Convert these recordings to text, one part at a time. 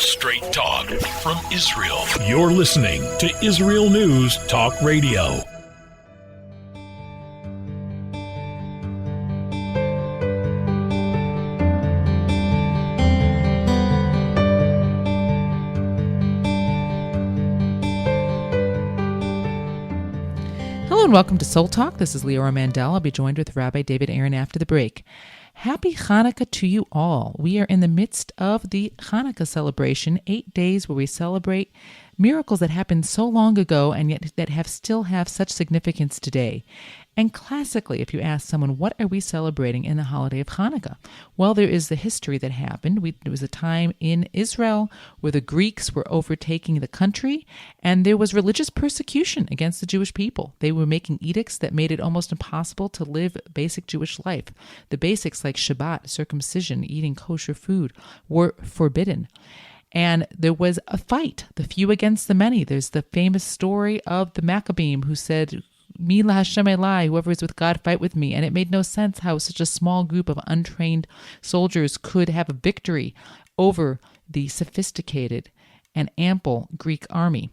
Straight talk from Israel. You're listening to Israel News Talk Radio. Hello and welcome to Soul Talk. This is Leora Mandel. I'll be joined with Rabbi David Aaron after the break. Happy Hanukkah to you all. We are in the midst of the Hanukkah celebration, 8 days where we celebrate miracles that happened so long ago and yet that still have such significance today. And classically, if you ask someone, what are we celebrating in the holiday of Hanukkah? Well, there is the history that happened. There was a time in Israel where the Greeks were overtaking the country, and there was religious persecution against the Jewish people. They were making edicts that made it almost impossible to live basic Jewish life. The basics like Shabbat, circumcision, eating kosher food were forbidden. And there was a fight, the few against the many. There's the famous story of the Maccabees who said, "Mi la Hashem Elai, whoever is with God, fight with me." And it made no sense how such a small group of untrained soldiers could have a victory over the sophisticated and ample Greek army.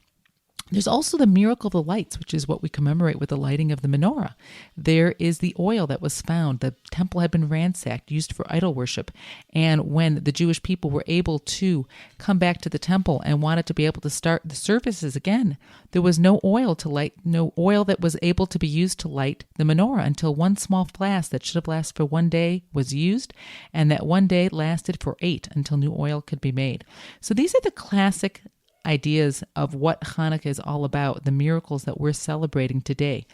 There's also the miracle of the lights, which is what we commemorate with the lighting of the menorah. There is the oil that was found. The temple had been ransacked, used for idol worship. And when the Jewish people were able to come back to the temple and wanted to be able to start the services again, there was no oil that was able to be used to light the menorah until one small flask that should have lasted for 1 day was used, and that 1 day lasted for 8 until new oil could be made. So these are the classic ideas of what Hanukkah is all about, the miracles that we're celebrating today.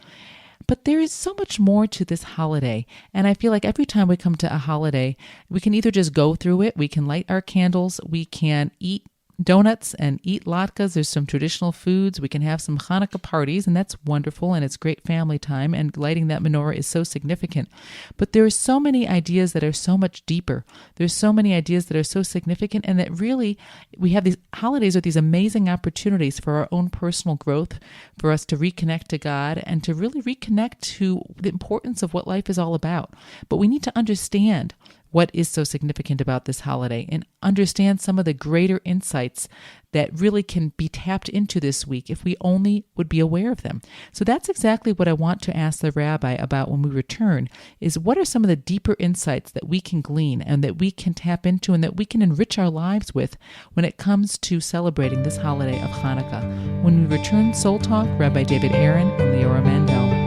But there is so much more to this holiday, and I feel like every time we come to a holiday, we can either just go through it, we can light our candles, we can eat donuts and eat latkes. There's some traditional foods. We can have some Hanukkah parties, and that's wonderful, and it's great family time, and lighting that menorah is so significant. But there are so many ideas that are so much deeper. There's so many ideas that are so significant, and that really we have these holidays are these amazing opportunities for our own personal growth, for us to reconnect to God and to really reconnect to the importance of what life is all about. But we need to understand what is so significant about this holiday and understand some of the greater insights that really can be tapped into this week if we only would be aware of them. So that's exactly what I want to ask the Rabbi about when we return, is what are some of the deeper insights that we can glean and that we can tap into and that we can enrich our lives with when it comes to celebrating this holiday of Hanukkah. When we return, Soul Talk, Rabbi David Aaron and Leora Mandel.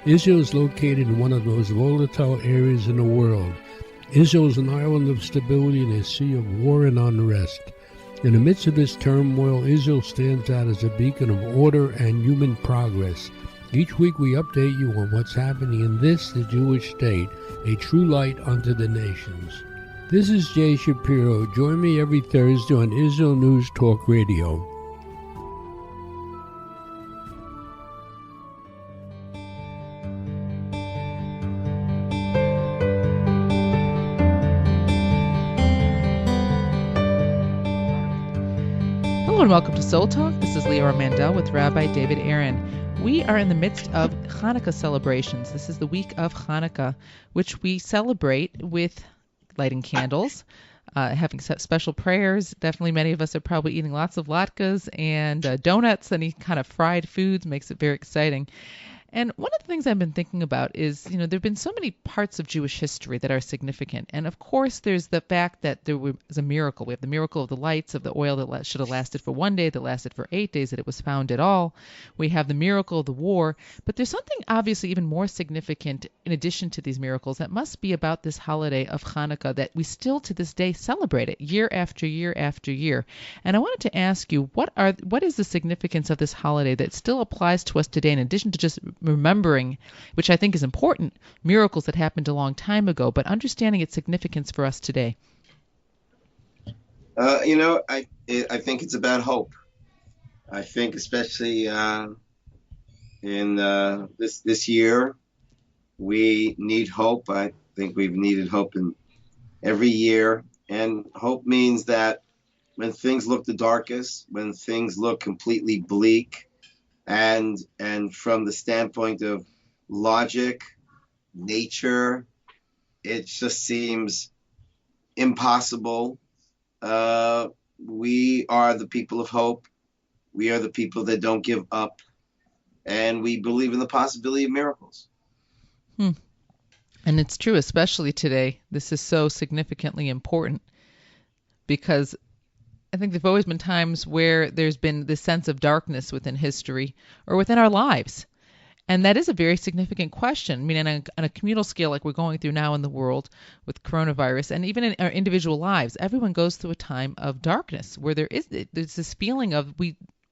Israel is located in one of the most volatile areas in the world. Israel is an island of stability in a sea of war and unrest. In the midst of this turmoil, Israel stands out as a beacon of order and human progress. Each week we update you on what's happening in this, the Jewish state, a true light unto the nations. This is Jay Shapiro. Join me every Thursday on Israel News Talk Radio. Hello and welcome to Soul Talk. This is Leora Mandel with Rabbi David Aaron. We are in the midst of Hanukkah celebrations. This is the week of Hanukkah, which we celebrate with lighting candles, having special prayers. Definitely many of us are probably eating lots of latkes and donuts, any kind of fried foods, makes it very exciting. And one of the things I've been thinking about is, there have been so many parts of Jewish history that are significant. And of course, there's the fact that there was a miracle. We have the miracle of the lights, of the oil that should have lasted for 1 day, that lasted for 8 days, that it was found at all. We have the miracle of the war. But there's something obviously even more significant in addition to these miracles that must be about this holiday of Hanukkah that we still to this day celebrate it year after year after year. And I wanted to ask you, what is the significance of this holiday that still applies to us today in addition to just remembering, which I think is important, miracles that happened a long time ago, but understanding its significance for us today? I think it's about hope. I think especially in this year, we need hope. I think we've needed hope in every year And hope means that when things look the darkest, when things look completely bleak, and from the standpoint of logic, nature, it just seems impossible. We are the people of hope. We are the people that don't give up, and we believe in the possibility of miracles. And it's true, especially today. This is so significantly important because I think there've always been times where there's been this sense of darkness within history or within our lives. And that is a very significant question. I mean, on a communal scale like we're going through now in the world with coronavirus, and even in our individual lives, everyone goes through a time of darkness where there's this feeling of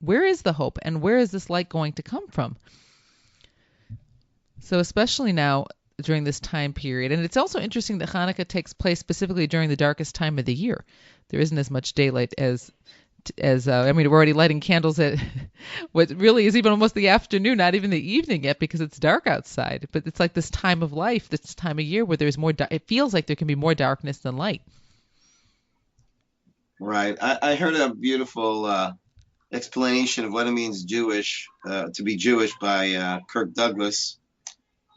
where is the hope and where is this light going to come from? So especially now during this time period. And it's also interesting that Hanukkah takes place specifically during the darkest time of the year. There isn't as much daylight as I mean, we're already lighting candles at what really is even almost the afternoon, not even the evening yet, because it's dark outside. But it's like this time of life, this time of year where there's more. It feels like there can be more darkness than light. Right. I heard a beautiful explanation of what it means Jewish to be Jewish by Kirk Douglas.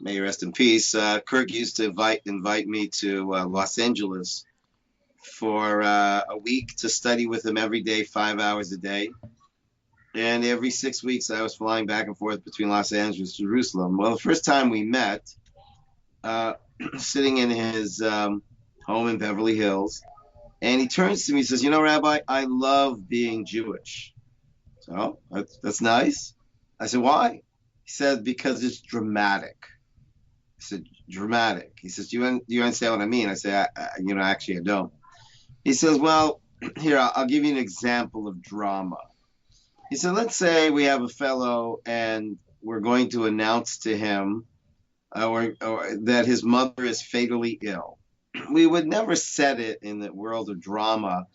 May he rest in peace. Kirk used to invite me to Los Angeles for a week to study with him every day, 5 hours a day. And every 6 weeks, I was flying back and forth between Los Angeles and Jerusalem. Well, the first time we met, sitting in his home in Beverly Hills, and he turns to me and says, Rabbi, I love being Jewish. So, that's nice. I said, why? He said, because it's dramatic. I said, dramatic. He says, do you understand what I mean? I say, actually, I don't. He says, well, here, I'll give you an example of drama. He said, let's say we have a fellow and we're going to announce to him or that his mother is fatally ill. We would never set it in the world of drama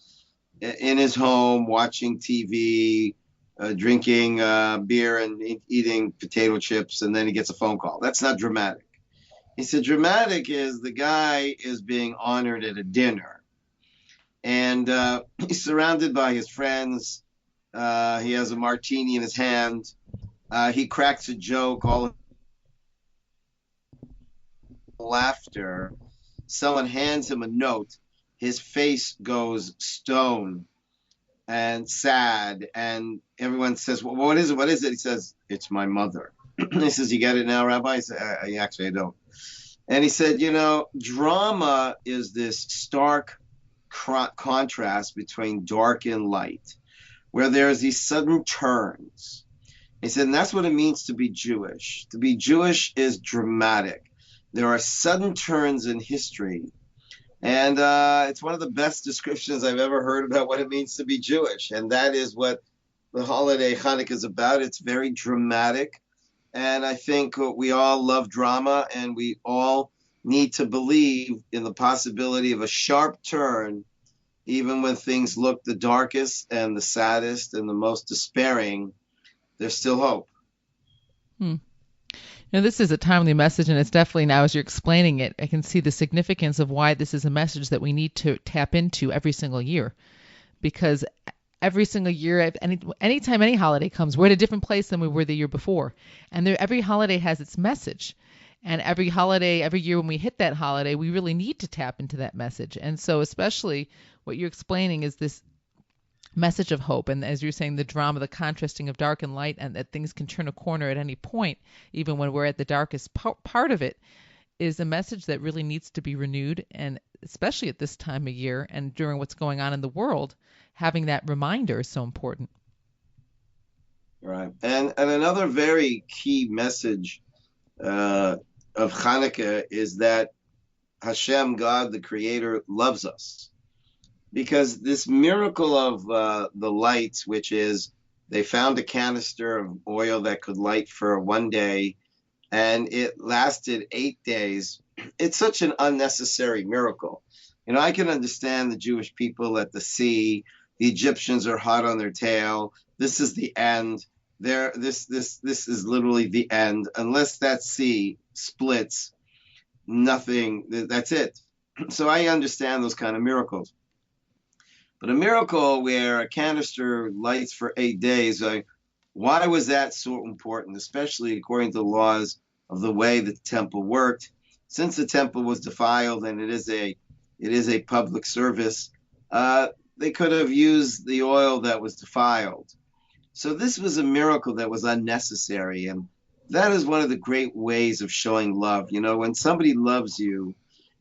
in his home, watching TV, drinking beer and eating potato chips, and then he gets a phone call. That's not dramatic. He said, dramatic is the guy is being honored at a dinner. And he's surrounded by his friends. He has a martini in his hand. He cracks a joke, all laughter. Someone hands him a note. His face goes stone and sad. And everyone says, well, what is it? What is it? He says, it's my mother. He says, you get it now, Rabbi? I said, actually, I don't. And he said, drama is this stark contrast between dark and light, where there's these sudden turns. He said, and that's what it means to be Jewish. To be Jewish is dramatic. There are sudden turns in history. And it's one of the best descriptions I've ever heard about what it means to be Jewish. And that is what the holiday Hanukkah is about. It's very dramatic. And I think we all love drama, and we all need to believe in the possibility of a sharp turn, even when things look the darkest and the saddest and the most despairing. There's still hope. This is a timely message, and it's definitely now, as you're explaining it, I can see the significance of why this is a message that we need to tap into every single year. Because every single year, anytime any holiday comes, we're at a different place than we were the year before. And every holiday has its message. And every year when we hit that holiday, we really need to tap into that message. And so especially what you're explaining is this message of hope. And as you're saying, the drama, the contrasting of dark and light, and that things can turn a corner at any point, even when we're at the darkest part of it, is a message that really needs to be renewed. And especially at this time of year and during what's going on in the world, having that reminder is so important. Right. And another very key message of Hanukkah is that Hashem, God, the Creator, loves us. Because this miracle of the lights, which is they found a canister of oil that could light for one day, and it lasted 8 days, it's such an unnecessary miracle. I can understand the Jewish people at the sea. The Egyptians are hot on their tail. This is the end. This is literally the end. Unless that sea splits, nothing. That's it. So I understand those kind of miracles. But a miracle where a canister lights for 8 days, why was that so important, especially according to the laws of the way the temple worked? Since the temple was defiled and it is a public service, they could have used the oil that was defiled. So this was a miracle that was unnecessary, and that is one of the great ways of showing love. When somebody loves you,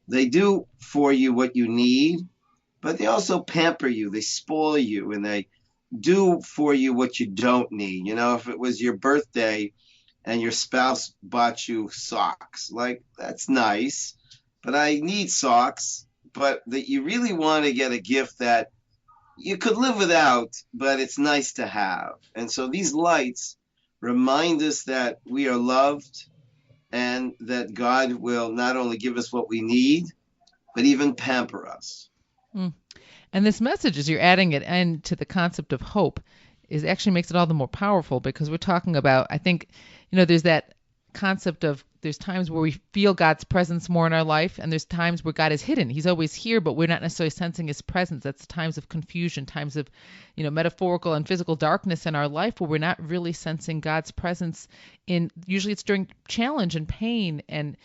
they do for you what you need, but they also pamper you, they spoil you, and they do for you what you don't need. If it was your birthday and your spouse bought you socks, like, that's nice, but I need socks. But that you really want to get a gift that you could live without, but it's nice to have. And so these lights remind us that we are loved and that God will not only give us what we need, but even pamper us. And this message, as you're adding it into the concept of hope, is actually makes it all the more powerful, because we're talking about, I think, there's that concept of there's times where we feel God's presence more in our life, and there's times where God is hidden. He's always here, but we're not necessarily sensing his presence. That's times of confusion, times of, metaphorical and physical darkness in our life, where we're not really sensing God's presence usually it's during challenge and pain and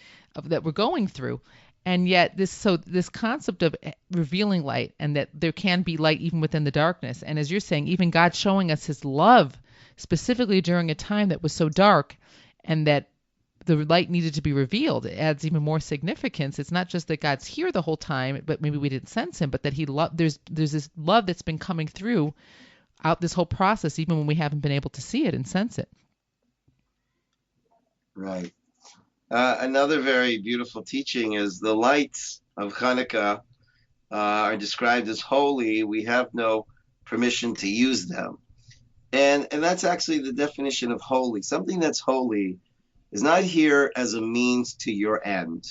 that we're going through. And yet this concept of revealing light, and that there can be light even within the darkness. And as you're saying, even God showing us his love specifically during a time that was so dark, and that the light needed to be revealed, it adds even more significance. It's not just that God's here the whole time, but maybe we didn't sense him, but that there's this love that's been coming through out this whole process, even when we haven't been able to see it and sense it. Right. Another very beautiful teaching is the lights of Hanukkah are described as holy. We have no permission to use them. And that's actually the definition of holy. Something that's holy is not here as a means to your end,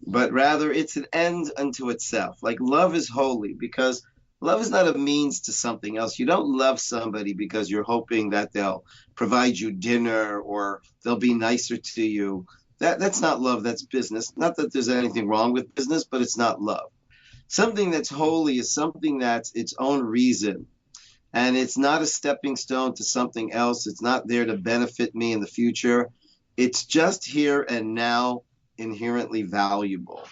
but rather it's an end unto itself. Like, love is holy because love is not a means to something else. You don't love somebody because you're hoping that they'll provide you dinner or they'll be nicer to you. That's not love, that's business. Not that there's anything wrong with business, but it's not love. Something that's holy is something that's its own reason. And it's not a stepping stone to something else. It's not there to benefit me in the future. It's just here and now, inherently valuable.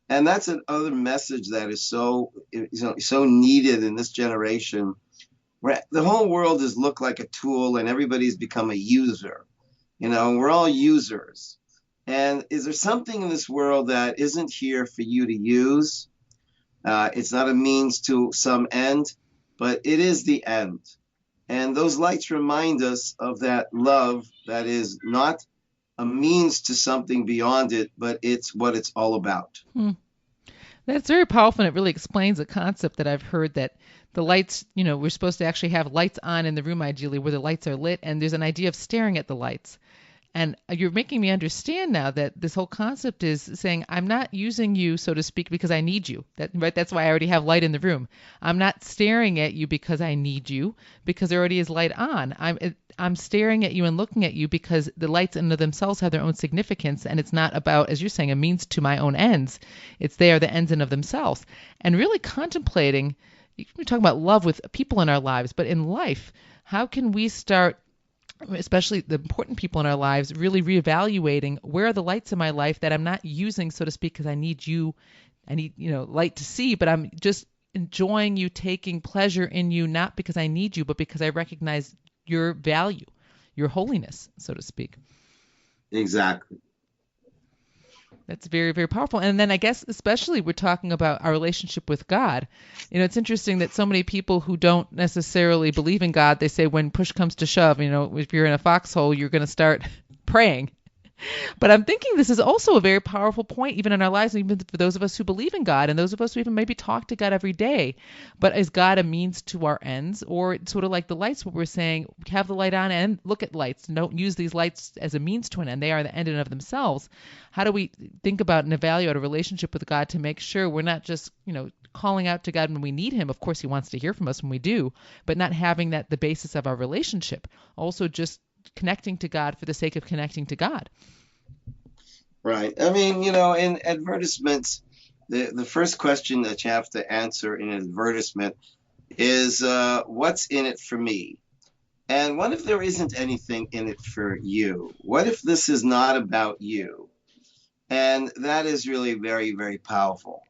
And that's another message that is so needed in this generation, where the whole world has looked like a tool and everybody's become a user. We're all users. And is there something in this world that isn't here for you to use? It's not a means to some end, but it is the end. And those lights remind us of that love that is not a means to something beyond it, but it's what it's all about. That's very powerful, and it really explains a concept that I've heard, that the lights, we're supposed to actually have lights on in the room, ideally, where the lights are lit, and there's an idea of staring at the lights. And you're making me understand now that this whole concept is saying, I'm not using you, so to speak, because I need you. That's why I already have light in the room. I'm not staring at you because I need you, because there already is light on. I'm staring at you and looking at you because the lights in themselves have their own significance, and it's not about, as you're saying, a means to my own ends. They are the ends in of themselves. And really contemplating, we're talking about love with people in our lives, but in life, how can we start, especially the important people in our lives, really reevaluating where are the lights in my life that I'm not using, so to speak, because I need you, I need, light to see, but I'm just enjoying you, taking pleasure in you, not because I need you, but because I recognize your value, your holiness, so to speak. Exactly. That's very, very powerful. And then I guess especially we're talking about our relationship with God. It's interesting that so many people who don't necessarily believe in God, they say when push comes to shove, if you're in a foxhole, you're going to start praying. But I'm thinking this is also a very powerful point, even in our lives, even for those of us who believe in God and those of us who even maybe talk to God every day. But is God a means to our ends? Or sort of like the lights, what we're saying, have the light on and look at lights. Don't use these lights as a means to an end. They are the end in and of themselves. How do we think about and evaluate a relationship with God to make sure we're not just, calling out to God when we need him? Of course, he wants to hear from us when we do, but not having that the basis of our relationship. Also just connecting to God for the sake of connecting to God. Right. I mean, in advertisements, the first question that you have to answer in an advertisement is what's in it for me? And what if there isn't anything in it for you? What if this is not about you? And that is really very, very powerful.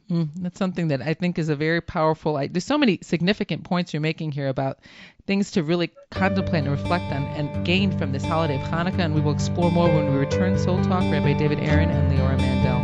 That's something that I think is a very powerful. There's so many significant points you're making here about things to really contemplate and reflect on and gain from this holiday of Hanukkah. And we will explore more when we return. Soul Talk, Rabbi David Aaron and Leora Mandel.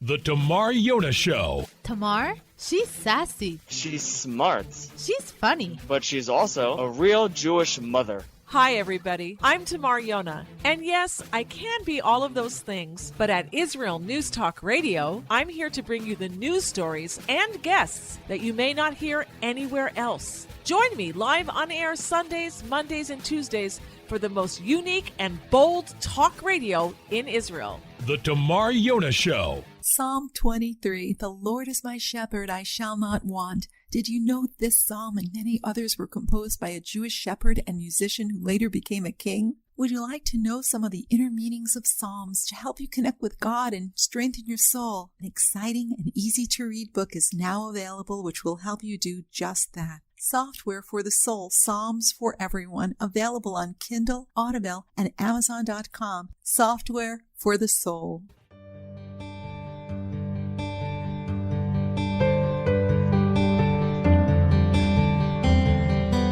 The Tamar Yona Show. Tamar? She's sassy. She's smart. She's funny. But she's also a real Jewish mother. Hi, everybody. I'm Tamar Yona. And yes, I can be all of those things. But at Israel News Talk Radio, I'm here to bring you the news stories and guests that you may not hear anywhere else. Join me live on air Sundays, Mondays, and Tuesdays for the most unique and bold talk radio in Israel. The Tamar Yona Show. Psalm 23, the Lord is my shepherd, I shall not want. Did you know this psalm and many others were composed by a Jewish shepherd and musician who later became a king? Would you like to know some of the inner meanings of Psalms to help you connect with God and strengthen your soul? An exciting and easy-to-read book is now available which will help you do just that. Software for the Soul, Psalms for Everyone, available on Kindle, Audible, and Amazon.com. Software for the Soul.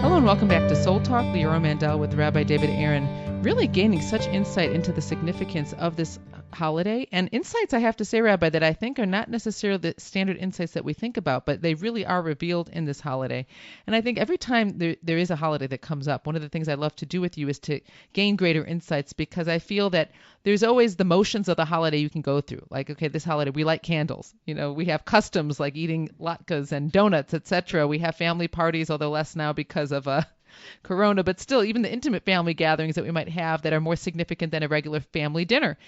Hello and welcome back to Soul Talk. Leora Mandel with Rabbi David Aaron, really gaining such insight into the significance of this holiday, and insights, I have to say, Rabbi, that I think are not necessarily the standard insights that we think about, but they really are revealed in this holiday. And I think every time there is a holiday that comes up, one of the things I love to do with you is to gain greater insights, because I feel that there's always the motions of the holiday you can go through. Like, okay, this holiday, we light candles. You know, we have customs like eating latkes and donuts, etc. We have family parties, although less now because of Corona, but still, even the intimate family gatherings that we might have that are more significant than a regular family dinner.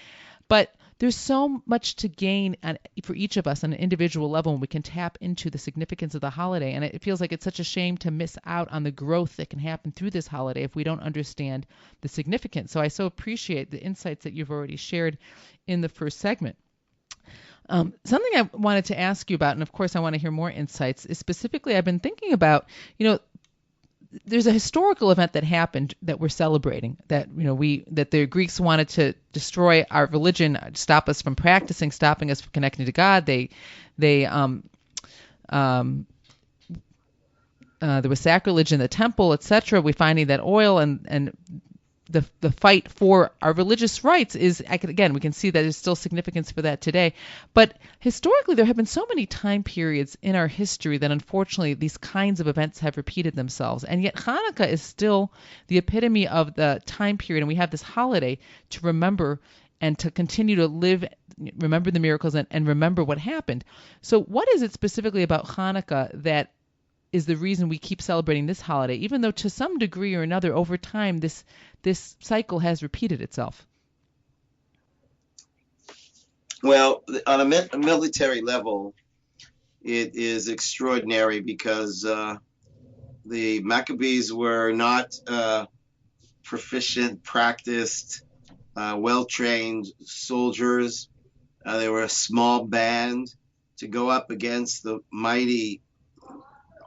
But there's so much to gain for each of us on an individual level when we can tap into the significance of the holiday. And it feels like it's such a shame to miss out on the growth that can happen through this holiday if we don't understand the significance. So I so appreciate the insights that you've already shared in the first segment. Something I wanted to ask you about, and of course I want to hear more insights, is specifically I've been thinking about, there's a historical event that happened that we're celebrating, that that the Greeks wanted to destroy our religion, stop us from practicing, stopping us from connecting to God. There was sacrilege in the temple, etc. We're finding that oil and the fight for our religious rights is, again, we can see that there's still significance for that today. But historically, there have been so many time periods in our history that unfortunately these kinds of events have repeated themselves. And yet Hanukkah is still the epitome of the time period. And we have this holiday to remember and to continue to live, remember the miracles and remember what happened. So what is it specifically about Hanukkah that is the reason we keep celebrating this holiday, even though to some degree or another over time this cycle has repeated itself? Well, on a military level, it is extraordinary because the Maccabees were not proficient, practiced, well-trained soldiers. They were a small band. To go up against the mighty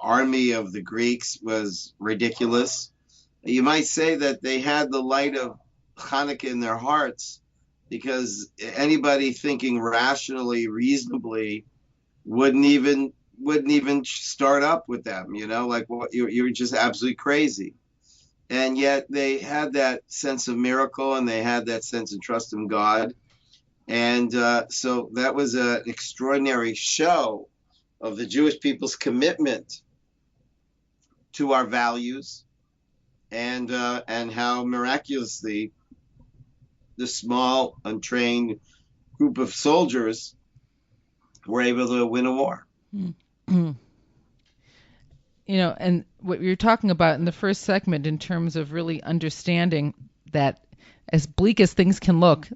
army of the Greeks was ridiculous. You might say that they had the light of Hanukkah in their hearts, because anybody thinking rationally, reasonably, wouldn't even start up with them. Like, what, you're just absolutely crazy. And yet they had that sense of miracle, and they had that sense of trust in God. And so that was an extraordinary show of the Jewish people's commitment to our values, and how miraculously the small, untrained group of soldiers were able to win a war. And what you're talking about in the first segment in terms of really understanding that as bleak as things can look,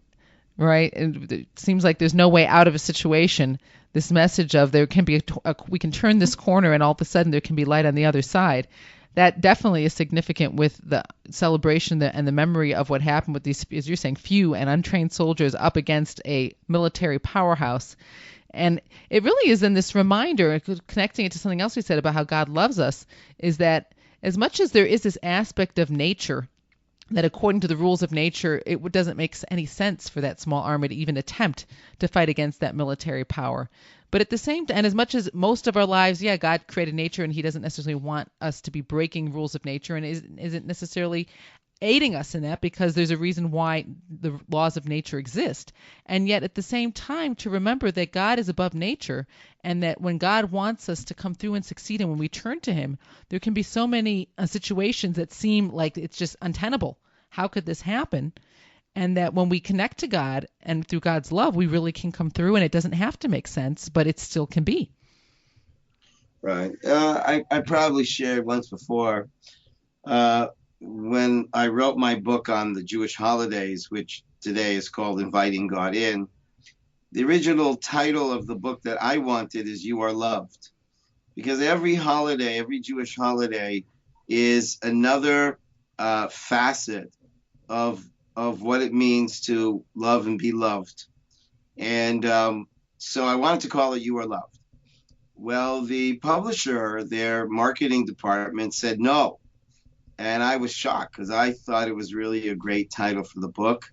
right? And it seems like there's no way out of a situation. This message of there can be we can turn this corner and all of a sudden there can be light on the other side. That definitely is significant with the celebration and the memory of what happened with these, as you're saying, few and untrained soldiers up against a military powerhouse. And it really is in this reminder, connecting it to something else we said about how God loves us, is that as much as there is this aspect of nature that according to the rules of nature, it doesn't make any sense for that small army to even attempt to fight against that military power. But at the same time, and as much as most of our lives, God created nature and he doesn't necessarily want us to be breaking rules of nature and isn't necessarily aiding us in that, because there's a reason why the laws of nature exist. And yet at the same time, to remember that God is above nature, and that when God wants us to come through and succeed, and when we turn to him, there can be so many situations that seem like it's just untenable. How could this happen? And that when we connect to God and through God's love, we really can come through, and it doesn't have to make sense, but it still can be. Right. I probably shared once before, when I wrote my book on the Jewish holidays, which today is called Inviting God In, the original title of the book that I wanted is You Are Loved. Because every holiday, every Jewish holiday is another facet of what it means to love and be loved. And so I wanted to call it You Are Loved. Well, the publisher, their marketing department said no. And I was shocked because I thought it was really a great title for the book,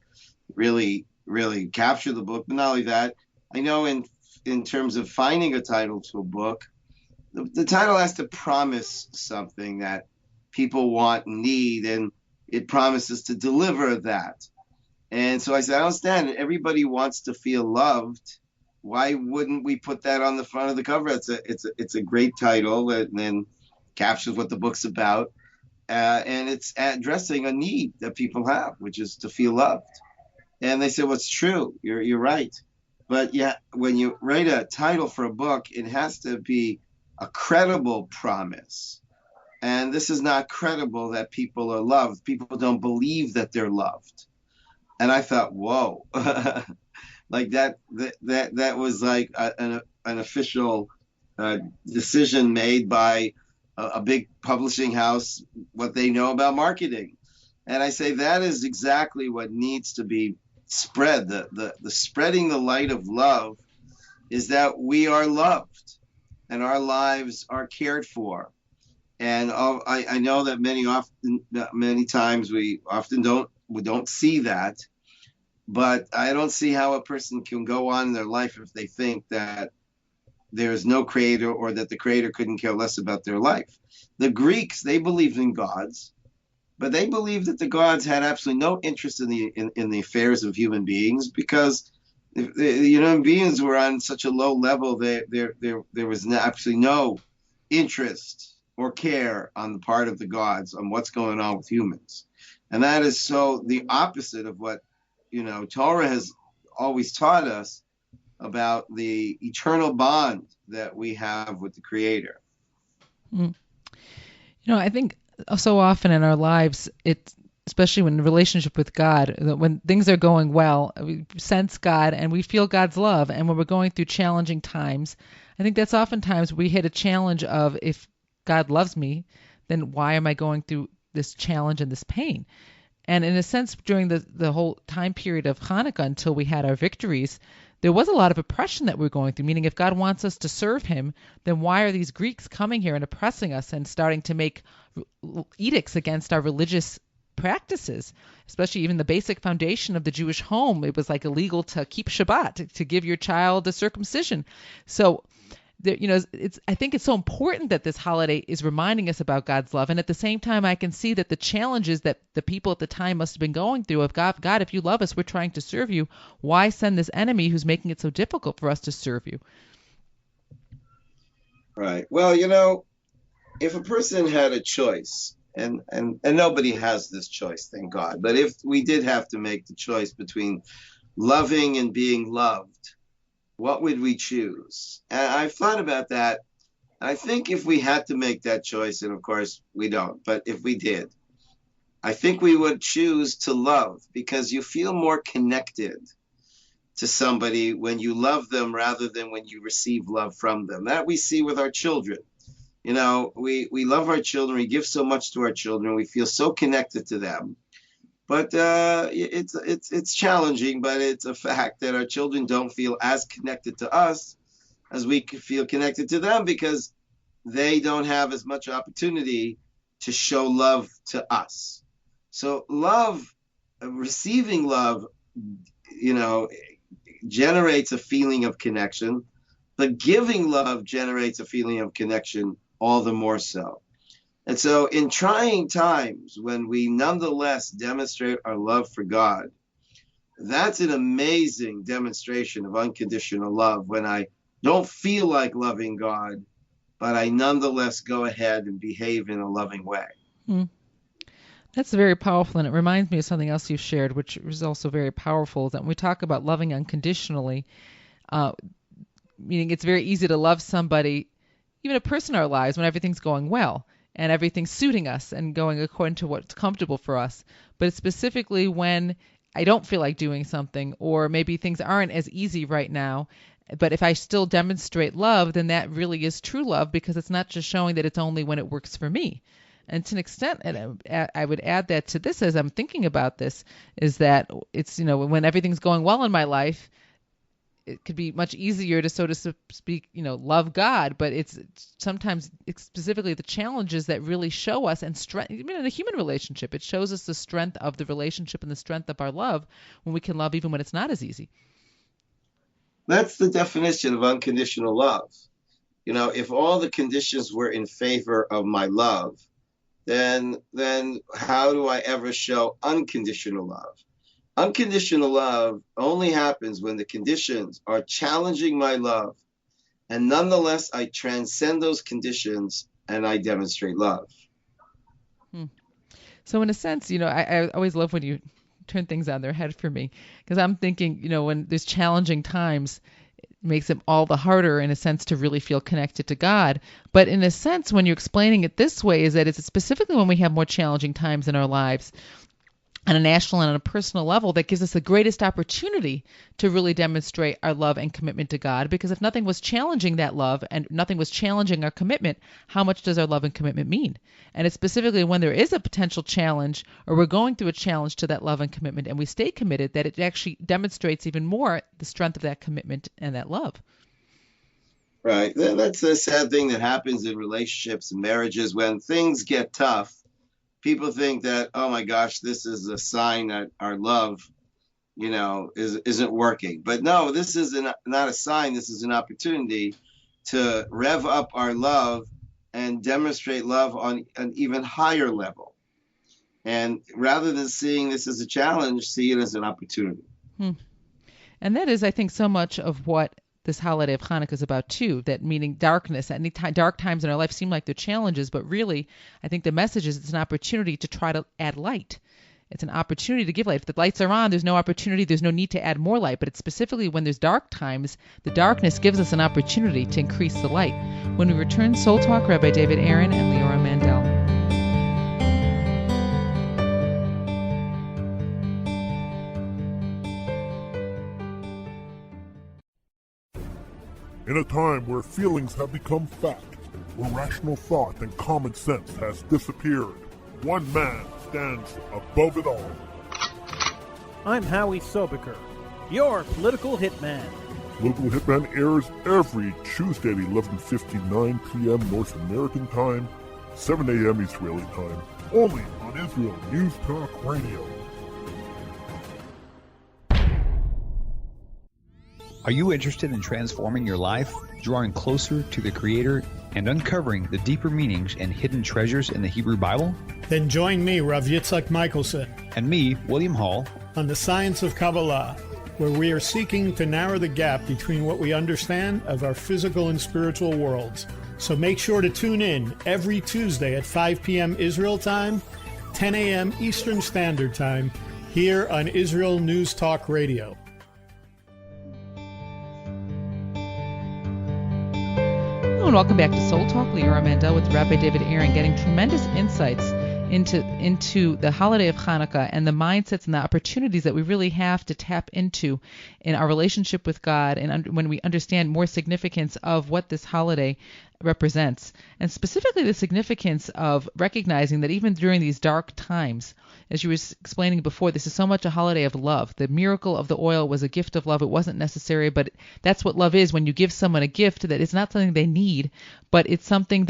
really, really captured the book. But not only that, I know in terms of finding a title to a book, the title has to promise something that people want and need, and it promises to deliver that. And so I said, I understand it. Everybody wants to feel loved. Why wouldn't we put that on the front of the cover? It's a great title, and then captures what the book's about. And it's addressing a need that people have, which is to feel loved. And they said, well, it's true. You're right. But yeah, when you write a title for a book, it has to be a credible promise. And this is not credible that people are loved. People don't believe that they're loved. And I thought, whoa, like that was like an official decision made by a big publishing house, what they know about marketing. And I say that is exactly what needs to be spread. The spreading the light of love is that we are loved and our lives are cared for. And I know that many times we don't see that, but I don't see how a person can go on in their life if they think that there is no creator, or that the creator couldn't care less about their life. The Greeks, they believed in gods, but they believed that the gods had absolutely no interest in the affairs of human beings, because if the human beings were on such a low level, there was absolutely no interest or care on the part of the gods on what's going on with humans. And that is so the opposite of what Torah has always taught us about the eternal bond that we have with the Creator. I think so often in our lives, especially when in relationship with God, that when things are going well, we sense God and we feel God's love. And when we're going through challenging times, I think that's oftentimes we hit a challenge of, if God loves me, then why am I going through this challenge and this pain? And in a sense, during the whole time period of Hanukkah until we had our victories, there was a lot of oppression that we were going through, meaning if God wants us to serve him, then why are these Greeks coming here and oppressing us and starting to make edicts against our religious practices, especially even the basic foundation of the Jewish home? It was like illegal to keep Shabbat, to give your child a circumcision. So I think it's so important that this holiday is reminding us about God's love. And at the same time, I can see that the challenges that the people at the time must have been going through of God, if you love us, we're trying to serve you. Why send this enemy who's making it so difficult for us to serve you? Right. Well, if a person had a choice, and nobody has this choice, thank God, but if we did have to make the choice between loving and being loved, what would we choose? And I've thought about that. I think if we had to make that choice, and of course we don't, but if we did, I think we would choose to love, because you feel more connected. to somebody when you love them rather than when you receive love from them. That we see with our children. You know, we love our children. We give so much to our children. We feel so connected to them. But it's challenging, but it's a fact that our children don't feel as connected to us as we feel connected to them because they don't have as much opportunity to show love to us. So love, receiving love, you know, generates a feeling of connection, but giving love generates a feeling of connection all the more so. And so in trying times when we nonetheless demonstrate our love for God, that's an amazing demonstration of unconditional love when I don't feel like loving God, but I nonetheless go ahead and behave in a loving way. That's very powerful, and it reminds me of something else you shared, which was also very powerful, that when we talk about loving unconditionally, meaning it's very easy to love somebody, even a person in our lives, when everything's going well and everything's suiting us and going according to what's comfortable for us. But it's specifically when I don't feel like doing something, or maybe things aren't as easy right now, but if I still demonstrate love, then that really is true love, because it's not just showing that it's only when it works for me. And to an extent, and I would add that to this as I'm thinking about this, is that it's, you know, when everything's going well in my life, it could be much easier to, so to speak, you know, love God. But it's sometimes specifically the challenges that really show us, and strength, even in a human relationship, it shows us the strength of the relationship and the strength of our love when we can love even when it's not as easy. That's the definition of unconditional love. You know, if all the conditions were in favor of my love, then how do I ever show unconditional love? Unconditional love only happens when the conditions are challenging my love, and nonetheless I transcend those conditions and I demonstrate love. So in a sense, you know, I always love when you turn things on their head for me, because I'm thinking, you know, when there's challenging times, it makes it all the harder in a sense to really feel connected to God. But in a sense, when you're explaining it this way, is that it's specifically when we have more challenging times in our lives on a national and on a personal level that gives us the greatest opportunity to really demonstrate our love and commitment to God. Because if nothing was challenging that love and nothing was challenging our commitment, how much does our love and commitment mean? And it's specifically when there is a potential challenge, or we're going through a challenge to that love and commitment, and we stay committed, that it actually demonstrates even more the strength of that commitment and that love. Right. That's a sad thing that happens in relationships and marriages. When things get tough, people think that, oh my gosh, this is a sign that our love, you know, isn't working. But no, this is not a sign. This is an opportunity to rev up our love and demonstrate love on an even higher level. And rather than seeing this as a challenge, see it as an opportunity. And that is, I think, so much of what this holiday of Hanukkah is about too, that meaning darkness. Any dark times in our life seem like they're challenges, but really, I think the message is it's an opportunity to try to add light. It's an opportunity to give light. If the lights are on, there's no opportunity, there's no need to add more light. But it's specifically when there's dark times, the darkness gives us an opportunity to increase the light. When we return, Soul Talk, Rabbi David Aaron and Leora Mandel. In a time where feelings have become fact, where rational thought and common sense has disappeared, one man stands above it all. I'm Howie Sobiker, your political hitman. Political Hitman airs every Tuesday at 11:59 p.m. North American time, 7 a.m. Israeli time, only on Israel News Talk Radio. Are you interested in transforming your life, drawing closer to the Creator, and uncovering the deeper meanings and hidden treasures in the Hebrew Bible? Then join me, Rav Yitzhak Michelson, and me, William Hall, on the Science of Kabbalah, where we are seeking to narrow the gap between what we understand of our physical and spiritual worlds. So make sure to tune in every Tuesday at 5 p.m. Israel time, 10 a.m. Eastern Standard Time, here on Israel News Talk Radio. And welcome back to Soul Talk. Leora Mandel with Rabbi David Aaron, getting tremendous insights into the holiday of Hanukkah and the mindsets and the opportunities that we really have to tap into in our relationship with God, and when we understand more significance of what this holiday represents, and specifically the significance of recognizing that even during these dark times, as you were explaining before, this is so much a holiday of love. The miracle of the oil was a gift of love. It wasn't necessary, but that's what love is. When you give someone a gift that it's not something they need, but it's something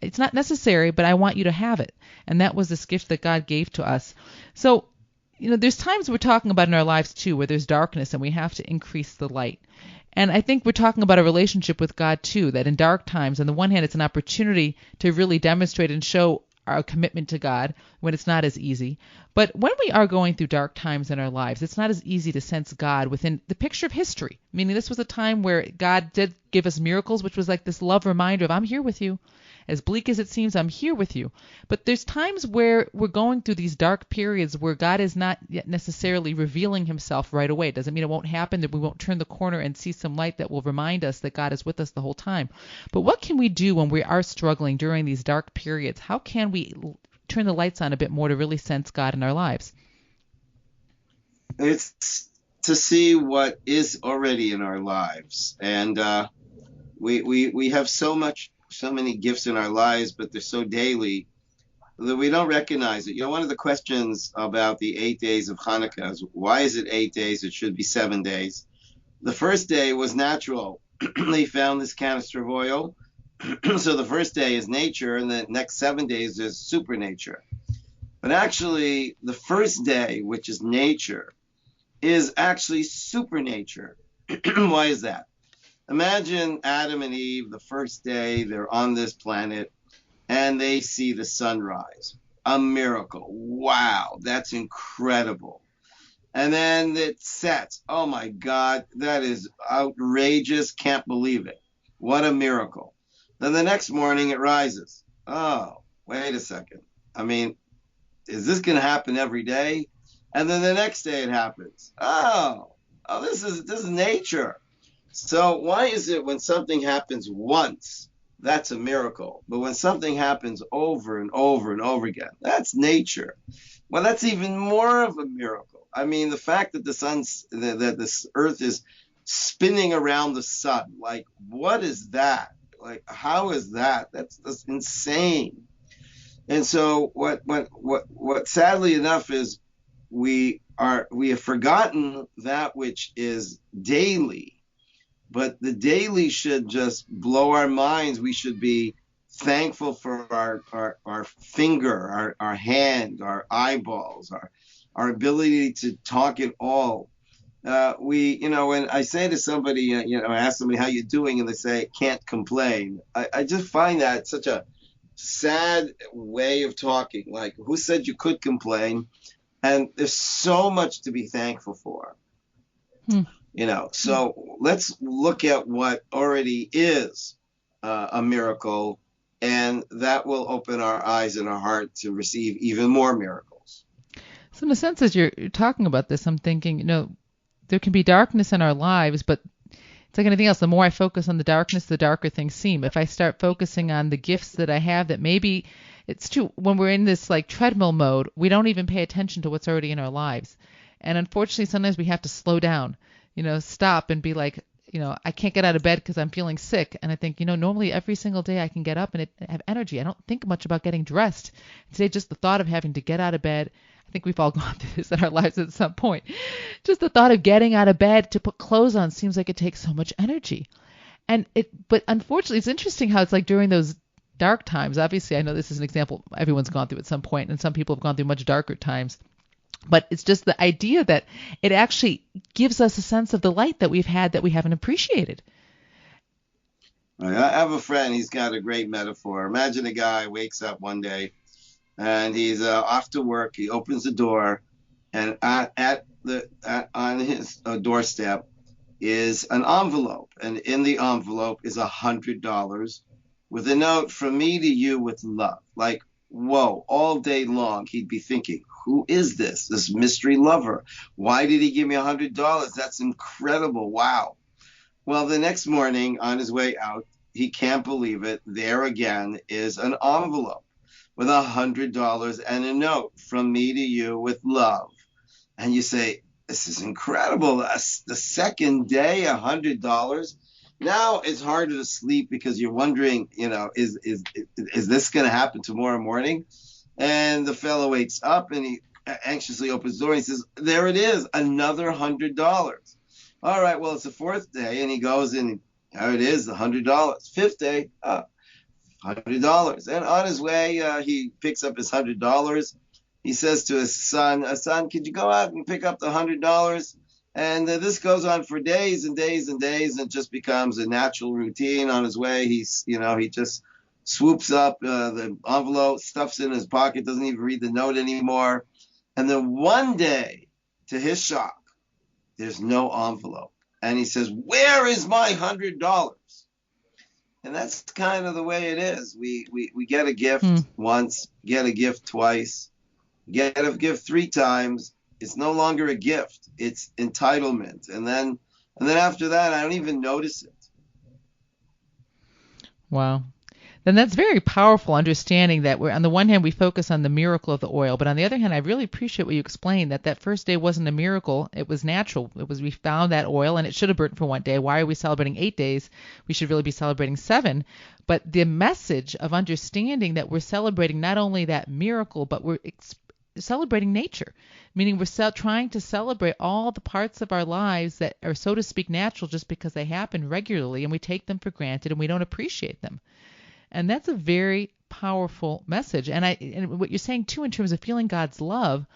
it's not necessary, but I want you to have it. And that was this gift that God gave to us. So, there's times we're talking about in our lives too, where there's darkness and we have to increase the light. And I think we're talking about a relationship with God too, that in dark times, on the one hand, it's an opportunity to really demonstrate and show our commitment to God when it's not as easy. But when we are going through dark times in our lives, it's not as easy to sense God within the picture of history. Meaning this was a time where God did give us miracles, which was like this love reminder of, I'm here with you. As bleak as it seems, I'm here with you. But there's times where we're going through these dark periods where God is not yet necessarily revealing himself right away. It doesn't mean it won't happen, that we won't turn the corner and see some light that will remind us that God is with us the whole time. But what can we do when we are struggling during these dark periods? How can we turn the lights on a bit more to really sense God in our lives? It's to see what is already in our lives. And we have so many gifts in our lives, but they're so daily that we don't recognize it. One of the questions about the 8 days of Hanukkah is, why is it 8 days? It should be 7 days. The first day was natural. They found this canister of oil. So the first day is nature, and the next 7 days is supernature. But actually, the first day, which is nature, is actually supernature. Why is that? Imagine Adam and Eve, the first day they're on this planet, and they see the sunrise. A miracle. Wow, that's incredible. And then it sets. Oh my God, that is outrageous. Can't believe it. What a miracle. Then the next morning it rises. Oh, wait a second. I mean, is this going to happen every day? And then the next day it happens. Oh, this is nature. So why is it when something happens once, that's a miracle, but when something happens over and over and over again, that's nature? Well, that's even more of a miracle. I mean, the fact that that this earth is spinning around the sun, like, what is that? Like, how is that? That's insane. And so what sadly enough is we have forgotten that which is daily. But the daily should just blow our minds. We should be thankful for our finger, our hand, our eyeballs, our ability to talk at all. When I say to somebody, I ask somebody how you doing, and they say, can't complain. I just find that such a sad way of talking. Like, who said you could complain? And there's so much to be thankful for. So let's look at what already is a miracle, and that will open our eyes and our heart to receive even more miracles. So in a sense, as you're talking about this, I'm thinking, there can be darkness in our lives, but it's like anything else. The more I focus on the darkness, the darker things seem. If I start focusing on the gifts that I have, that maybe it's true, when we're in this like treadmill mode, we don't even pay attention to what's already in our lives. And unfortunately, sometimes we have to slow down. Stop and be like, I can't get out of bed because I'm feeling sick. And I think, normally every single day I can get up and have energy. I don't think much about getting dressed. Today, just the thought of having to get out of bed, I think we've all gone through this in our lives at some point. Just the thought of getting out of bed to put clothes on seems like it takes so much energy. But unfortunately, it's interesting how it's like during those dark times. Obviously, I know this is an example everyone's gone through at some point, and some people have gone through much darker times. But it's just the idea that it actually gives us a sense of the light that we've had that we haven't appreciated. I have a friend, he's got a great metaphor. Imagine a guy wakes up one day and he's off to work. He opens the door, and on his doorstep is an envelope. And in the envelope is $100 with a note from me to you with love. Like, whoa, all day long he'd be thinking, who is this mystery lover? Why did he give me $100? That's incredible. Wow. Well, the next morning on his way out, he can't believe it. There again is an envelope with $100 and a note from me to you with love. And you say, this is incredible. The second day, $100. Now it's harder to sleep because you're wondering, is this going to happen tomorrow morning? And the fellow wakes up and he anxiously opens the door and he says, there it is, another $100. All right, well, it's the fourth day, and he goes in, there it is, $100. Fifth day, $100. And on his way, he picks up his $100. He says to his son, could you go out and pick up the $100? And this goes on for days and days and days, and just becomes a natural routine. On his way, he just swoops up the envelope, stuffs it in his pocket, doesn't even read the note anymore. And then one day, to his shock, there's no envelope. And he says, where is my $100? And that's kind of the way it is. We get a gift once, get a gift twice, get a gift 3 times. It's no longer a gift. It's entitlement. And then after that, I don't even notice it. Wow. Then that's very powerful, understanding that we're, on the one hand, we focus on the miracle of the oil, but on the other hand, I really appreciate what you explained, that first day wasn't a miracle. It was natural. We found that oil, and it should have burnt for one day. Why are we celebrating 8 days? We should really be celebrating 7. But the message of understanding that we're celebrating not only that miracle, but we're celebrating nature, meaning we're trying to celebrate all the parts of our lives that are, so to speak, natural just because they happen regularly, and we take them for granted and we don't appreciate them. And that's a very powerful message. And what you're saying, too, in terms of feeling God's love,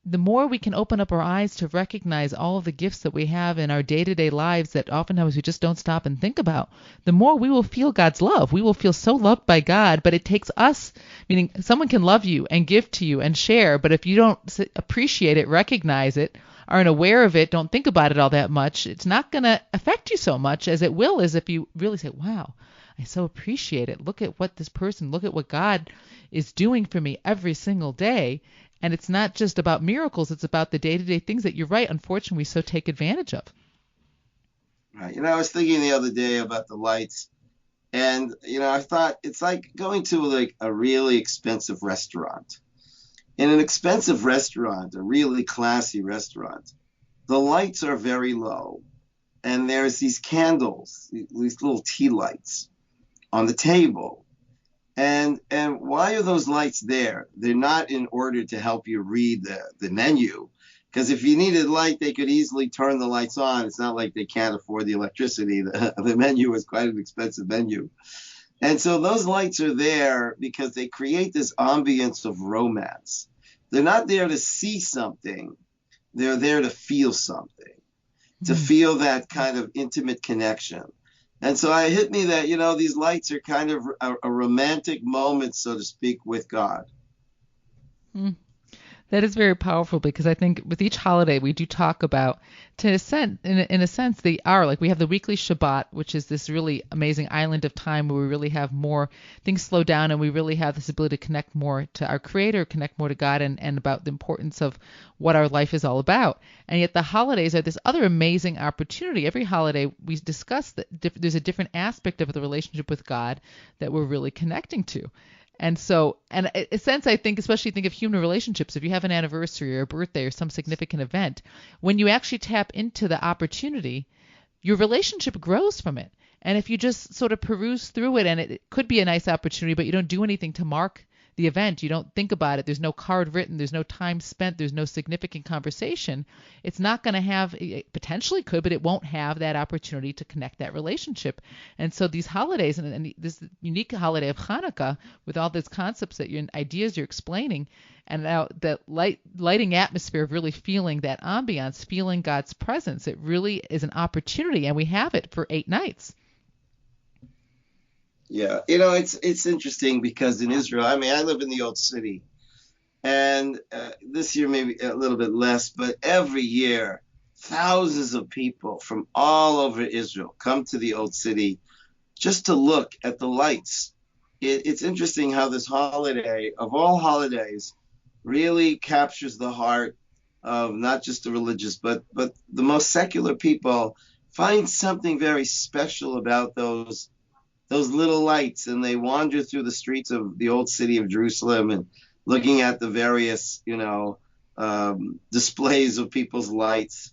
the more we can open up our eyes to recognize all of the gifts that we have in our day-to-day lives that oftentimes we just don't stop and think about, the more we will feel God's love. We will feel so loved by God, but it takes us, meaning someone can love you and give to you and share, but if you don't appreciate it, recognize it, aren't aware of it, don't think about it all that much, it's not going to affect you so much as it will as if you really say, wow, I so appreciate it. Look at what look at what God is doing for me every single day. And it's not just about miracles, it's about the day-to-day things that, you're right, unfortunately, we so take advantage of. Right. I was thinking the other day about the lights, and, I thought it's like going to a really expensive restaurant. In an expensive restaurant, a really classy restaurant, the lights are very low, and there's these candles, these little tea lights on the table. And why are those lights there? They're not in order to help you read the menu, because if you needed light, they could easily turn the lights on. It's not like they can't afford the electricity. The menu is quite an expensive menu. And so those lights are there because they create this ambience of romance. They're not there to see something. They're there to feel something, to feel that kind of intimate connection. And so it hit me that, these lights are kind of a romantic moment, so to speak, with God. That is very powerful, because I think with each holiday we do talk about, in a sense, they are like, we have the weekly Shabbat, which is this really amazing island of time where we really have more things slow down, and we really have this ability to connect more to our Creator, connect more to God, and about the importance of what our life is all about. And yet the holidays are this other amazing opportunity. Every holiday we discuss that there's a different aspect of the relationship with God that we're really connecting to. And so, and in a sense, I think, especially think of human relationships, if you have an anniversary or a birthday or some significant event, when you actually tap into the opportunity, your relationship grows from it. And if you just sort of peruse through it, and it could be a nice opportunity, but you don't do anything to mark the event, you don't think about it, there's no card written, there's no time spent, there's no significant conversation, it's not going to have, it potentially could, but it won't have that opportunity to connect that relationship. And so these holidays, and this unique holiday of Hanukkah, with all these concepts that ideas you're explaining, and now the lighting atmosphere of really feeling that ambiance, feeling God's presence, it really is an opportunity, and we have it for 8 nights. Yeah, it's interesting because in Israel, I live in the old city, and this year maybe a little bit less, but every year thousands of people from all over Israel come to the old city just to look at the lights. It's interesting how this holiday, of all holidays, really captures the heart of not just the religious, but the most secular people. Find something very special about those those little lights, and they wander through the streets of the old city of Jerusalem and looking at the various, displays of people's lights.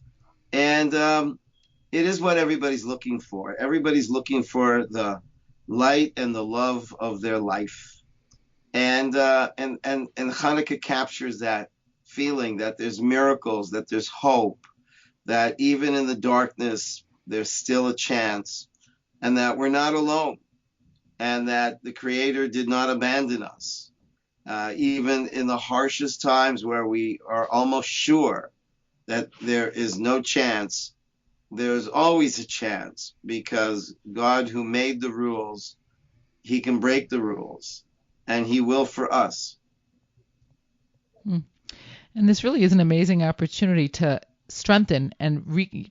And it is what everybody's looking for. Everybody's looking for the light and the love of their life. And Hanukkah captures that feeling that there's miracles, that there's hope, that even in the darkness, there's still a chance, and that we're not alone, and that the Creator did not abandon us. Even in the harshest times where we are almost sure that there is no chance, there's always a chance, because God, who made the rules, he can break the rules, and he will for us. And this really is an amazing opportunity to strengthen and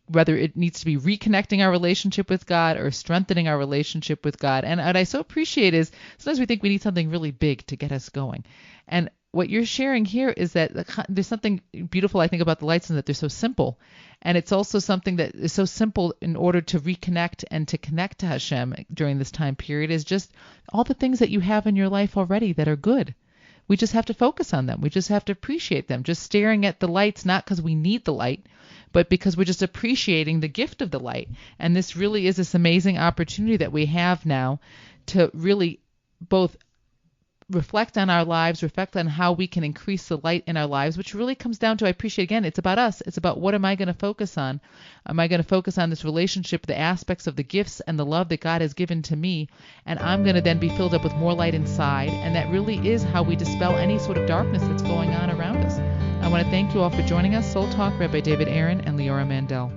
whether it needs to be reconnecting our relationship with God or strengthening our relationship with God. And what I so appreciate is sometimes we think we need something really big to get us going. And what you're sharing here is that there's something beautiful, I think, about the lights, and that they're so simple. And it's also something that is so simple in order to reconnect and to connect to Hashem during this time period is just all the things that you have in your life already that are good. We just have to focus on them. We just have to appreciate them. Just staring at the lights, not because we need the light, but because we're just appreciating the gift of the light. And this really is this amazing opportunity that we have now to really both reflect on our lives, reflect on how we can increase the light in our lives, which really comes down to, I appreciate, again, it's about us. It's about what am I going to focus on? Am I going to focus on this relationship, the aspects of the gifts and the love that God has given to me? And I'm going to then be filled up with more light inside. And that really is how we dispel any sort of darkness that's going on around us. I want to thank you all for joining us. Soul Talk, Rabbi David Aaron and Leora Mandel.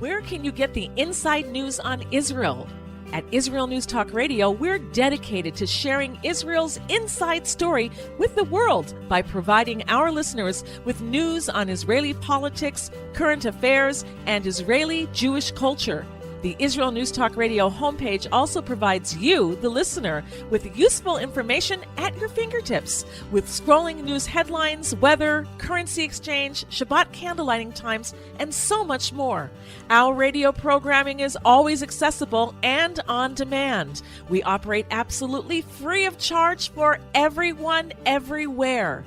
Where can you get the inside news on Israel? At Israel News Talk Radio, we're dedicated to sharing Israel's inside story with the world by providing our listeners with news on Israeli politics, current affairs, and Israeli Jewish culture. The Israel News Talk Radio homepage also provides you, the listener, with useful information at your fingertips, with scrolling news headlines, weather, currency exchange, Shabbat candlelighting times, and so much more. Our radio programming is always accessible and on demand. We operate absolutely free of charge for everyone, everywhere.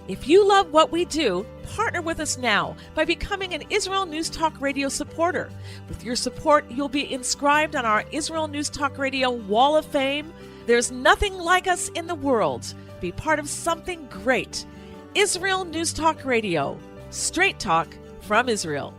If you love what we do, partner with us now by becoming an Israel News Talk Radio supporter. With your support, you'll be inscribed on our Israel News Talk Radio Wall of Fame. There's nothing like us in the world. Be part of something great. Israel News Talk Radio. Straight talk from Israel.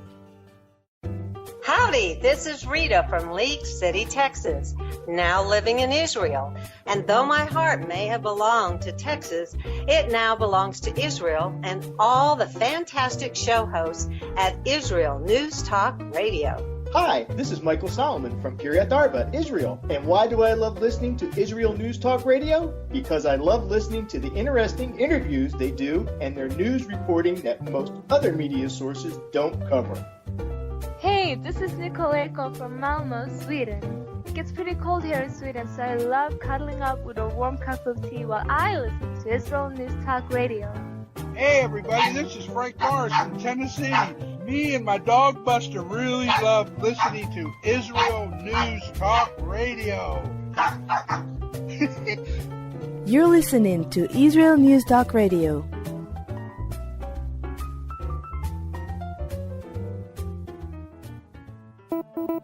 Howdy, this is Rita from League City, Texas, now living in Israel. And though my heart may have belonged to Texas, it now belongs to Israel and all the fantastic show hosts at Israel News Talk Radio. Hi, this is Michael Solomon from Kiryat Arba, Israel. And why do I love listening to Israel News Talk Radio? Because I love listening to the interesting interviews they do and their news reporting that most other media sources don't cover. Hey, this is Nicoleko from Malmö, Sweden. It gets pretty cold here in Sweden, so I love cuddling up with a warm cup of tea while I listen to Israel News Talk Radio. Hey everybody, this is Frank Morris from Tennessee. Me and my dog Buster really love listening to Israel News Talk Radio. You're listening to Israel News Talk Radio.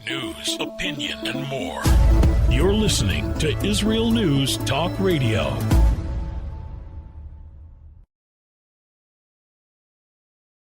News, opinion, and more. You're listening to Israel News Talk Radio.